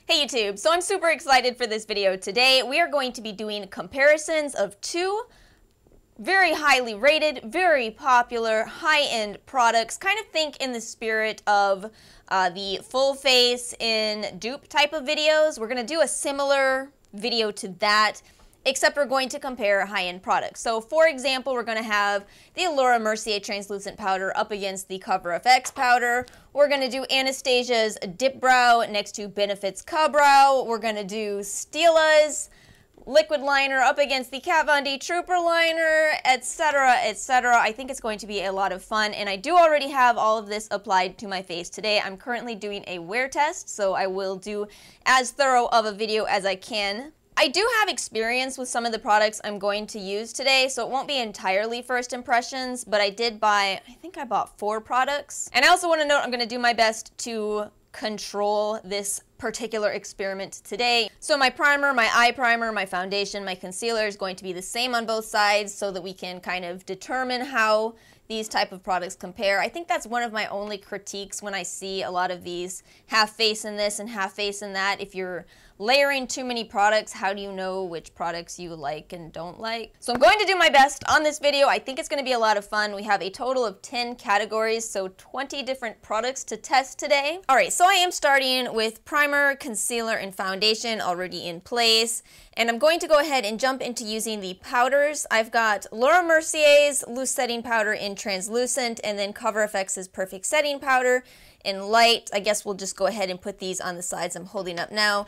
Hey YouTube, so I'm super excited for this video today. We are going to be doing comparisons of two very highly rated, very popular, high-end products. Kind of think in the spirit of the full face in dupe type of videos. We're going to do a similar video to that, except we're going to compare high-end products. So for example, we're going to have the Allura Mercier translucent powder up against the Cover FX powder. We're going to do Anastasia's Dipbrow next to Benefit's Kabrow. We're going to do Stila's liquid liner up against the Kat Von D Trooper liner, etc., etc. I think it's going to be a lot of fun, and I do already have all of this applied to my face today. I'm currently doing a wear test, so I will do as thorough of a video as I can. I do have experience with some of the products I'm going to use today, so it won't be entirely first impressions, but I did buy, I think I bought 4 products. And I also want to note I'm going to do my best to control this particular experiment today. So my primer, my eye primer, my foundation, my concealer is going to be the same on both sides so that we can kind of determine how these type of products compare. I think that's one of my only critiques when I see a lot of these half face in this and half face in that. If you're layering too many products, how do you know which products you like and don't like? So I'm going to do my best on this video. I think it's going to be a lot of fun. We have a total of 10 categories, so 20 different products to test today. Alright, so I am starting with primer, concealer, and foundation already in place. And I'm going to go ahead and jump into using the powders. I've got Laura Mercier's loose setting powder in translucent, and then Cover FX's perfect setting powder in light. I guess we'll just go ahead and put these on the sides I'm holding up now.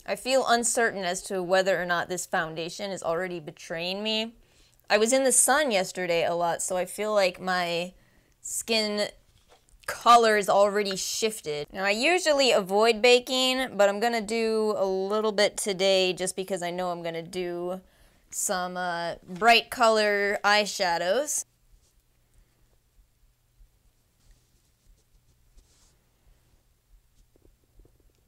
I feel uncertain as to whether or not this foundation is already betraying me. I was in the sun yesterday a lot, so I feel like my skin color is already shifted. Now, I usually avoid baking, but I'm going to do a little bit today just because I know I'm going to do some bright color eyeshadows.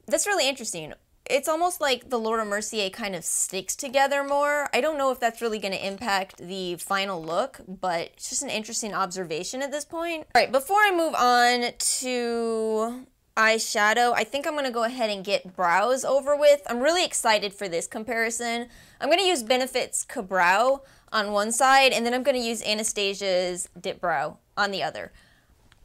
That's really interesting. It's almost like the Laura Mercier kind of sticks together more. I don't know if that's really going to impact the final look, but it's just an interesting observation at this point. All right, before I move on to eyeshadow, I think I'm going to go ahead and get brows over with. I'm really excited for this comparison. I'm going to use Benefit's Kabrow on one side, and then I'm going to use Anastasia's Dipbrow on the other.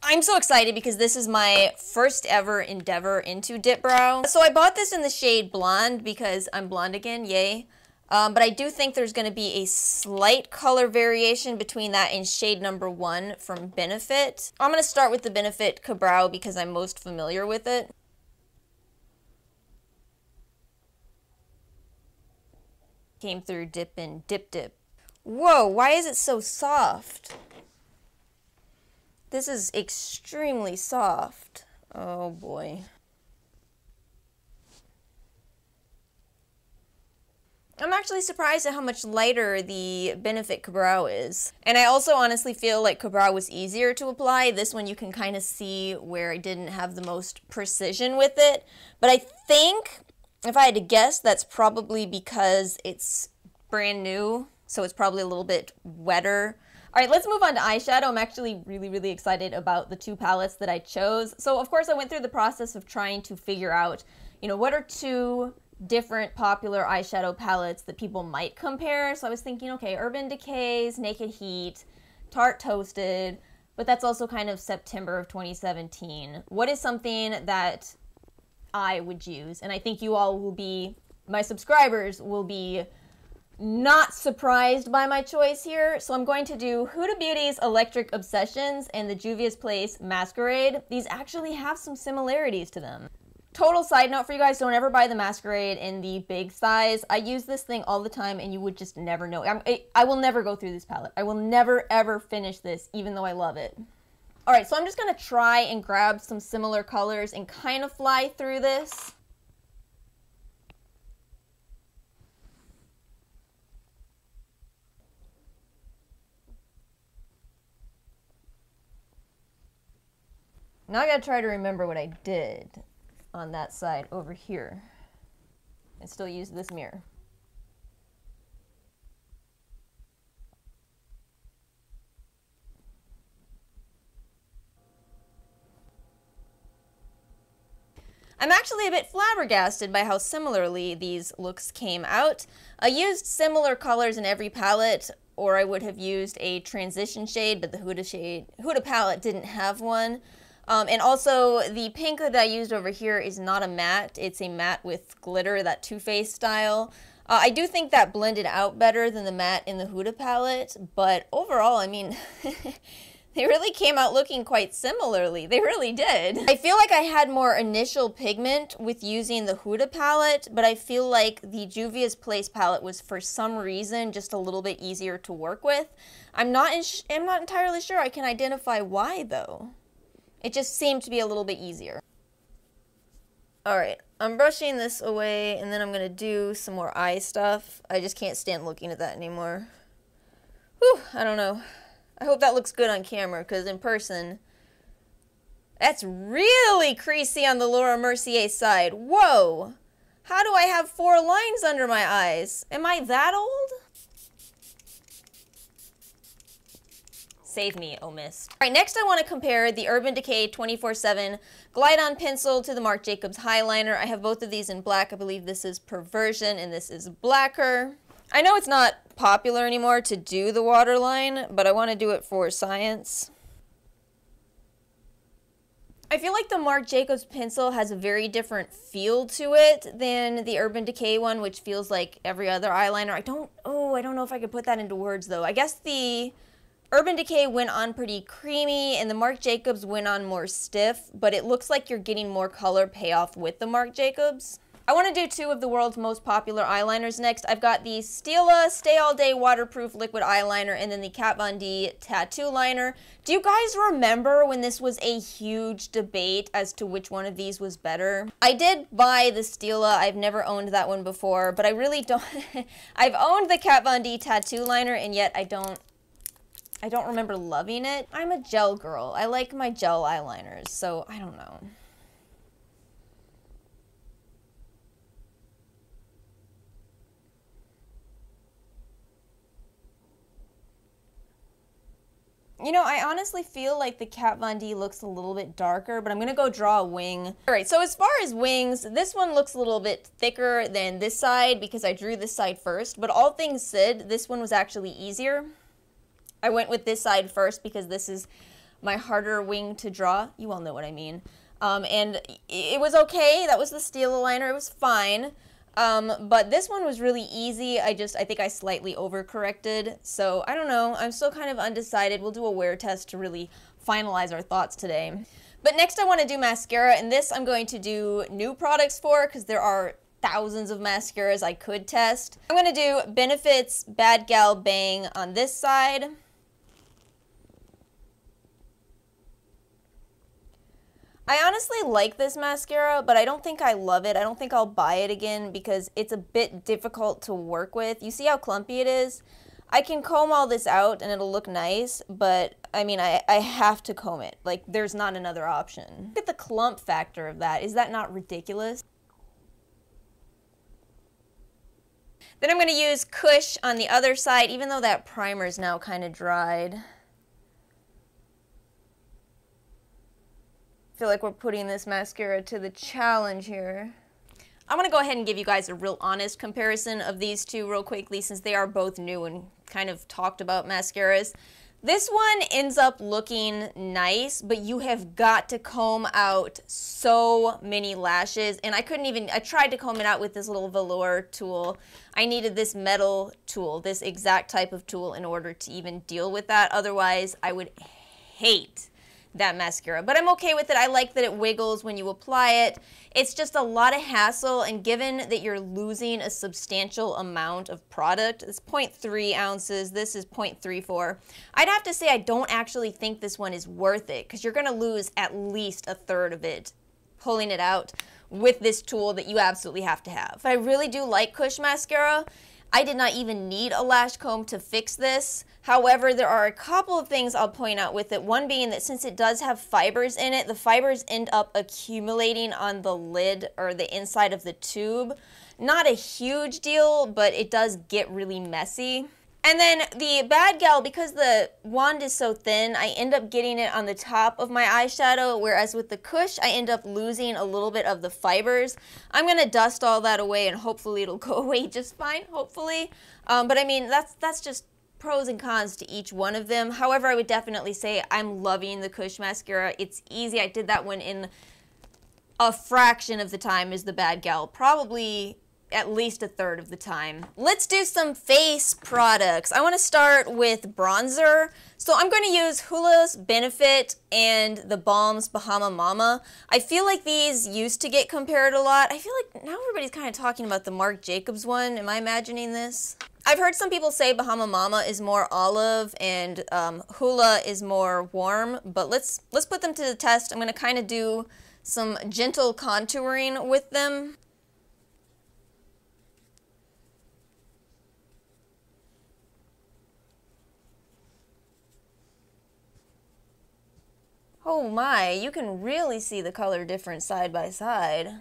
I'm so excited because this is my first ever endeavor into Dipbrow. So I bought this in the shade Blonde because I'm blonde again, yay. But I do think there's going to be a slight color variation between that and shade number 1 from Benefit. I'm going to start with the Benefit Kabrow because I'm most familiar with it. Came through Dip and Dip Dip. Whoa, why is it so soft? This is extremely soft. Oh boy. I'm actually surprised at how much lighter the Benefit Kabrow is. And I also honestly feel like Kabrow was easier to apply. This one you can kind of see where I didn't have the most precision with it. But I think, if I had to guess, that's probably because it's brand new. So it's probably a little bit wetter. Alright, let's move on to eyeshadow. I'm actually really excited about the 2 palettes that I chose. So, of course, I went through the process of trying to figure out, what are 2 different popular eyeshadow palettes that people might compare. So I was thinking, okay, Urban Decay's Naked Heat, Tarte Toasted, but that's also kind of September of 2017. What is something that I would use? And I think you all will be, my subscribers will be not surprised by my choice here, so I'm going to do Huda Beauty's Electric Obsessions and the Juvia's Place Masquerade. These actually have some similarities to them. Total side note for you guys, don't ever buy the Masquerade in the big size. I use this thing all the time and you would just never know. I will never go through this palette. I will never ever finish this, even though I love it. Alright, so I'm just going to try and grab some similar colors and kind of fly through this. Now I gotta try to remember what I did on that side over here and still use this mirror. I'm actually a bit flabbergasted by how similarly these looks came out. I used similar colors in every palette, or I would have used a transition shade, but the Huda palette didn't have one. And also, the pink that I used over here is not a matte. It's a matte with glitter, that Too Faced style. I do think that blended out better than the matte in the Huda palette, but overall, I mean, they really came out looking quite similarly. They really did. I feel like I had more initial pigment with using the Huda palette, but I feel like the Juvia's Place palette was, for some reason, just a little bit easier to work with. I'm not entirely sure I can identify why, though. It just seemed to be a little bit easier. Alright, I'm brushing this away, and then I'm going to do some more eye stuff. I just can't stand looking at that anymore. Whew, I don't know. I hope that looks good on camera, because in person, that's really creasy on the Laura Mercier side. Whoa! How do I have 4 lines under my eyes? Am I that old? Save me, oh mist. Alright, next I want to compare the Urban Decay 24/7 Glide-On Pencil to the Marc Jacobs Highliner. I have both of these in black. I believe this is Perversion and this is Blacker. I know it's not popular anymore to do the waterline, but I want to do it for science. I feel like the Marc Jacobs pencil has a very different feel to it than the Urban Decay one, which feels like every other eyeliner. I don't know if I could put that into words though. I guess the Urban Decay went on pretty creamy, and the Marc Jacobs went on more stiff, but it looks like you're getting more color payoff with the Marc Jacobs. I want to do 2 of the world's most popular eyeliners next. I've got the Stila Stay All Day Waterproof Liquid Eyeliner, and then the Kat Von D Tattoo Liner. Do you guys remember when this was a huge debate as to which one of these was better? I did buy the Stila. I've never owned that one before, but I really don't... I've owned the Kat Von D Tattoo Liner, and yet I don't remember loving it. I'm a gel girl. I like my gel eyeliners, so I don't know. You know, I honestly feel like the Kat Von D looks a little bit darker, but I'm gonna go draw a wing. Alright, so as far as wings, this one looks a little bit thicker than this side because I drew this side first, but all things said, this one was actually easier. I went with this side first because this is my harder wing to draw. You all know what I mean. And it was okay. That was the Stila liner. It was fine. But this one was really easy. I think I slightly overcorrected. So I don't know. I'm still kind of undecided. We'll do a wear test to really finalize our thoughts today. But next I want to do mascara, and this I'm going to do new products for because there are thousands of mascaras I could test. I'm going to do Benefit's Bad Gal Bang on this side. I honestly like this mascara, but I don't think I love it. I don't think I'll buy it again because it's a bit difficult to work with. You see how clumpy it is? I can comb all this out and it'll look nice, but I mean, I have to comb it. Like, there's not another option. Look at the clump factor of that. Is that not ridiculous? Then I'm going to use Kush on the other side, even though that primer is now kind of dried. I feel like we're putting this mascara to the challenge here. I'm going to go ahead and give you guys a real honest comparison of these two real quickly since they are both new and kind of talked about mascaras. This one ends up looking nice, but you have got to comb out so many lashes, and I tried to comb it out with this little velour tool. I needed this metal tool, this exact type of tool, in order to even deal with that. Otherwise, I would hate that mascara, but I'm okay with it. I like that it wiggles when you apply it. It's just a lot of hassle, and given that you're losing a substantial amount of product, it's 0.3 ounces, this is 0.34, I'd have to say I don't actually think this one is worth it because you're going to lose at least a third of it pulling it out with this tool that you absolutely have to have. I really do like Kush mascara. I did not even need a lash comb to fix this. However, there are a couple of things I'll point out with it. One being that since it does have fibers in it, the fibers end up accumulating on the lid or the inside of the tube. Not a huge deal, but it does get really messy. And then the Bad Gal, because the wand is so thin, I end up getting it on the top of my eyeshadow, whereas with the Kush, I end up losing a little bit of the fibers. I'm going to dust all that away, and hopefully it'll go away just fine, hopefully. But I mean, that's just pros and cons to each one of them. However, I would definitely say I'm loving the Kush mascara. It's easy. I did that one in a fraction of the time as the Bad Gal, probably at least a third of the time. Let's do some face products. I want to start with bronzer. So I'm going to use Hoola's Benefit and the Balm's Bahama Mama. I feel like these used to get compared a lot. I feel like now everybody's kind of talking about the Marc Jacobs one. Am I imagining this? I've heard some people say Bahama Mama is more olive and Hoola is more warm, but let's put them to the test. I'm going to kind of do some gentle contouring with them. Oh my, you can really see the color difference side by side.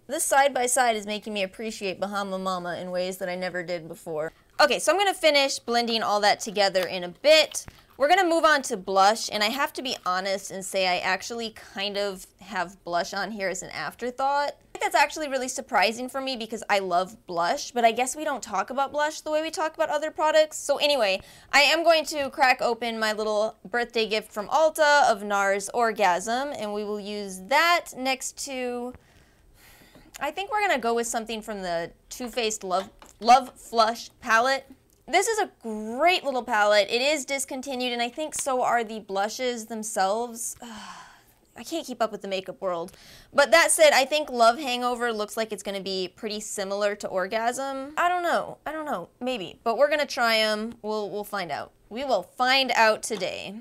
This side by side is making me appreciate Bahama Mama in ways that I never did before. Okay, so I'm going to finish blending all that together in a bit. We're going to move on to blush, and I have to be honest and say I actually kind of have blush on here as an afterthought. I think that's actually really surprising for me because I love blush, but I guess we don't talk about blush the way we talk about other products. So anyway, I am going to crack open my little birthday gift from Ulta of Nars Orgasm, and we will use that next to, I think we're going to go with something from the Too Faced Love Flush palette. This is a great little palette. It is discontinued, and I think so are the blushes themselves. I can't keep up with the makeup world. But that said, I think Love Hangover looks like it's going to be pretty similar to Orgasm. I don't know. Maybe. But we're going to try them. We'll find out. We will find out today.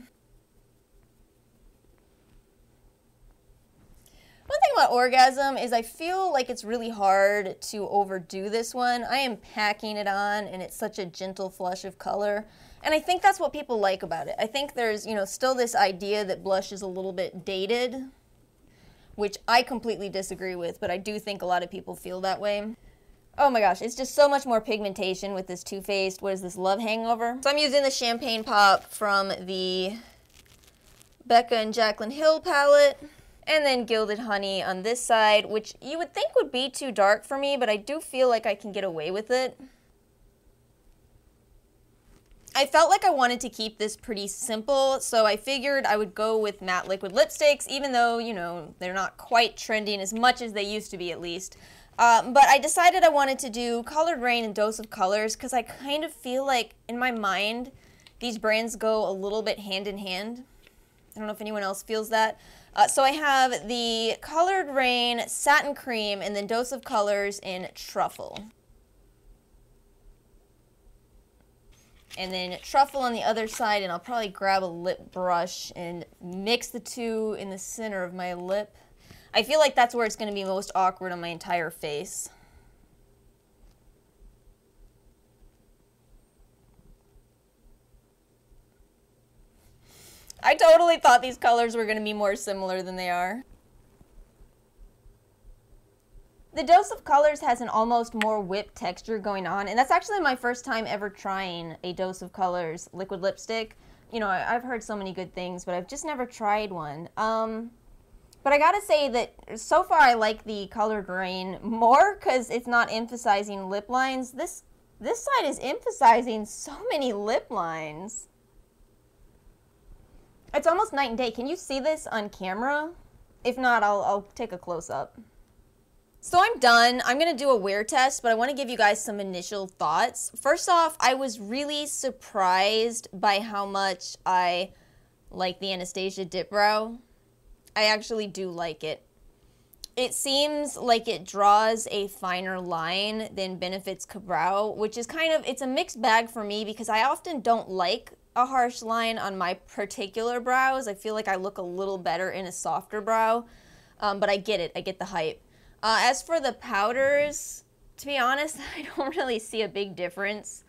One thing about Orgasm is I feel like it's really hard to overdo this one. I am packing it on, and it's such a gentle flush of color. And I think that's what people like about it. I think there's, still this idea that blush is a little bit dated, which I completely disagree with, but I do think a lot of people feel that way. Oh my gosh, it's just so much more pigmentation with this Too Faced, what is this, Love Hangover? So I'm using the Champagne Pop from the Becca and Jaclyn Hill palette. And then Gilded Honey on this side, which you would think would be too dark for me, but I do feel like I can get away with it. I felt like I wanted to keep this pretty simple, so I figured I would go with matte liquid lipsticks, even though, they're not quite trending as much as they used to be at least. But I decided I wanted to do Colored Raine and Dose of Colors, because I kind of feel like, in my mind, these brands go a little bit hand in hand. I don't know if anyone else feels that. So I have the Colored Raine Satin Cream and then Dose of Colors in Truffle. And then Truffle on the other side, and I'll probably grab a lip brush and mix the two in the center of my lip. I feel like that's where it's going to be most awkward on my entire face. I totally thought these colors were going to be more similar than they are. The Dose of Colors has an almost more whipped texture going on, and that's actually my first time ever trying a Dose of Colors liquid lipstick. I've heard so many good things, but I've just never tried one. But I gotta say that so far I like the Colored Raine more because it's not emphasizing lip lines. This side is emphasizing so many lip lines. It's almost night and day. Can you see this on camera? If not, I'll take a close-up. So I'm done. I'm going to do a wear test, but I want to give you guys some initial thoughts. First off, I was really surprised by how much I like the Anastasia Dipbrow. I actually do like it. It seems like it draws a finer line than Benefit's Kabrow, which is it's a mixed bag for me because I often don't like a harsh line on my particular brows. I feel like I look a little better in a softer brow, but I get it. I get the hype. As for the powders, to be honest, I don't really see a big difference.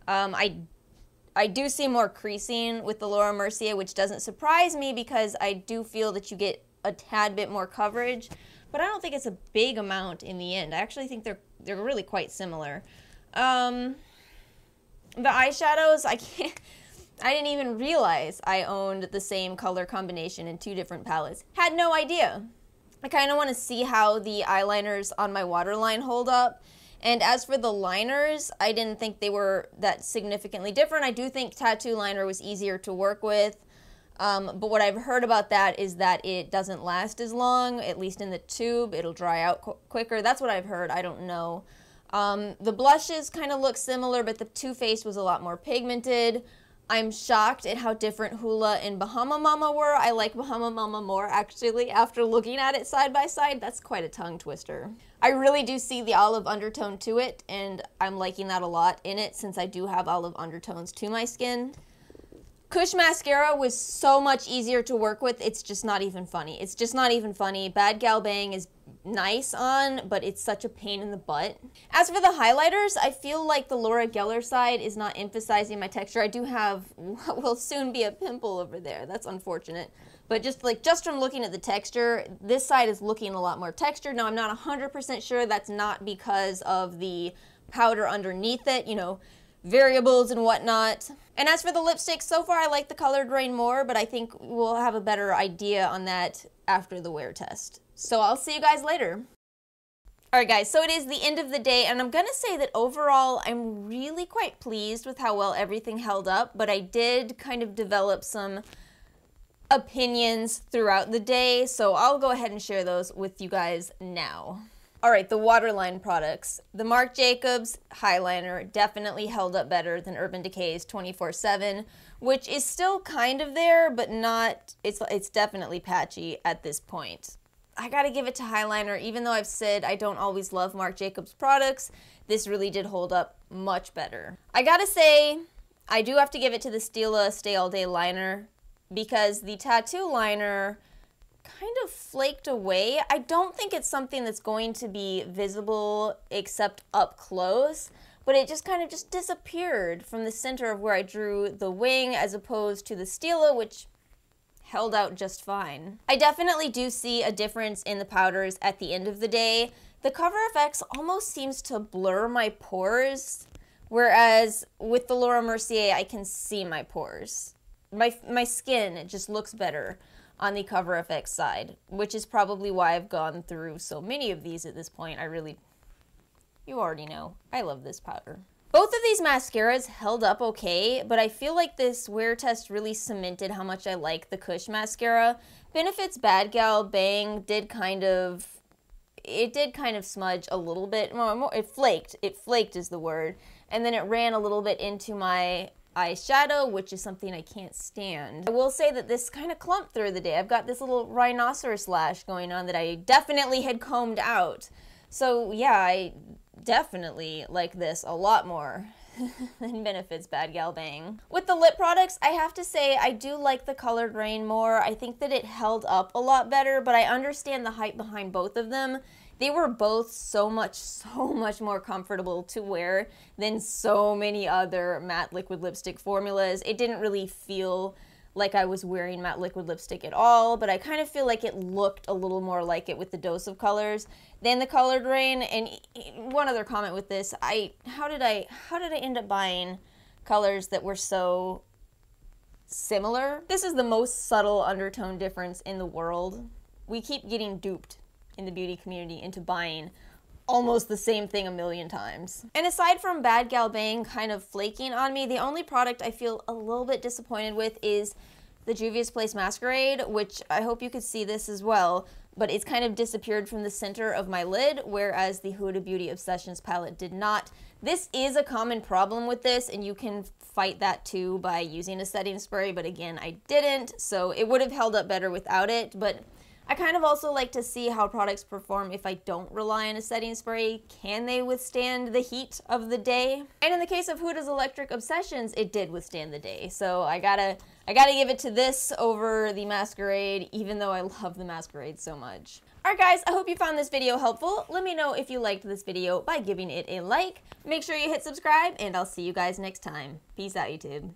I do see more creasing with the Laura Mercier, which doesn't surprise me because I do feel that you get a tad bit more coverage, but I don't think it's a big amount in the end. I actually think they're really quite similar. The eyeshadows, I didn't even realize I owned the same color combination in 2 different palettes. Had no idea. I kind of want to see how the eyeliners on my waterline hold up. And as for the liners, I didn't think they were that significantly different. I do think tattoo liner was easier to work with. But what I've heard about that is that it doesn't last as long, at least in the tube. It'll dry out quicker. That's what I've heard. I don't know. The blushes kind of look similar, but the Too Faced was a lot more pigmented. I'm shocked at how different Hoola and Bahama Mama were. I like Bahama Mama more, actually, after looking at it side by side. That's quite a tongue twister. I really do see the olive undertone to it, and I'm liking that a lot in it since I do have olive undertones to my skin. Kush mascara was so much easier to work with, it's just not even funny. It's just not even funny. Bad Gal Bang is nice on, but it's such a pain in the butt. As for the highlighters, I feel like the Laura Geller side is not emphasizing my texture. I do have what will soon be a pimple over there. That's unfortunate. But just from looking at the texture, this side is looking a lot more textured. Now, I'm not 100% sure that's not because of the powder underneath it, you know, variables and whatnot. And as for the lipstick, so far I like the colored Raine more, but I think we'll have a better idea on that after the wear test. So I'll see you guys later. Alright guys, so it is the end of the day, and I'm gonna say that overall I'm really quite pleased with how well everything held up, but I did kind of develop some opinions throughout the day, so I'll go ahead and share those with you guys now. Alright, the waterline products. The Marc Jacobs Highliner definitely held up better than Urban Decay's 24/7, which is still kind of there, but not, it's definitely patchy at this point. I gotta give it to Highliner, even though I've said I don't always love Marc Jacobs products, this really did hold up much better. I gotta say, I do have to give it to the Stila Stay All Day liner, because the tattoo liner kind of flaked away. I don't think it's something that's going to be visible except up close, but it just kind of just disappeared from the center of where I drew the wing as opposed to the Stila, which held out just fine. I definitely do see a difference in the powders at the end of the day. The Cover FX almost seems to blur my pores, whereas with the Laura Mercier, I can see my pores. My skin, it just looks better on the Cover FX side, which is probably why I've gone through so many of these at this point. You already know, I love this powder. Both of these mascaras held up okay, but I feel like this wear test really cemented how much I like the Kush mascara. Benefit's Bad Gal Bang did kind of smudge a little bit. It flaked is the word. And then it ran a little bit into my eyeshadow, which is something I can't stand. I will say that this kind of clumped through the day. I've got this little rhinoceros lash going on that I definitely had combed out. So yeah, I definitely like this a lot more than Benefit's Bad Gal Bang. With the lip products, I have to say I do like the colored Raine more. I think that it held up a lot better, but I understand the hype behind both of them. They were both so much more comfortable to wear than so many other matte liquid lipstick formulas. It didn't really feel like I was wearing matte liquid lipstick at all, but I kind of feel like it looked a little more like it with the dose of colors than the colored Raine. And one other comment with this, how did I end up buying colors that were so similar? This is the most subtle undertone difference in the world. We keep getting duped in the beauty community into buying almost the same thing a million times. And aside from Bad Gal Bang kind of flaking on me, the only product I feel a little bit disappointed with is the Juvia's Place Masquerade, which I hope you could see this as well, but it's kind of disappeared from the center of my lid, whereas the Huda Beauty Obsessions palette did not. This is a common problem with this, and you can fight that too by using a setting spray, but again, I didn't, so it would have held up better without it, but I kind of also like to see how products perform if I don't rely on a setting spray. Can they withstand the heat of the day? And in the case of Huda's Electric Obsessions, it did withstand the day. So I gotta give it to this over the Masquerade, even though I love the Masquerade so much. Alright guys, I hope you found this video helpful. Let me know if you liked this video by giving it a like. Make sure you hit subscribe, and I'll see you guys next time. Peace out, YouTube.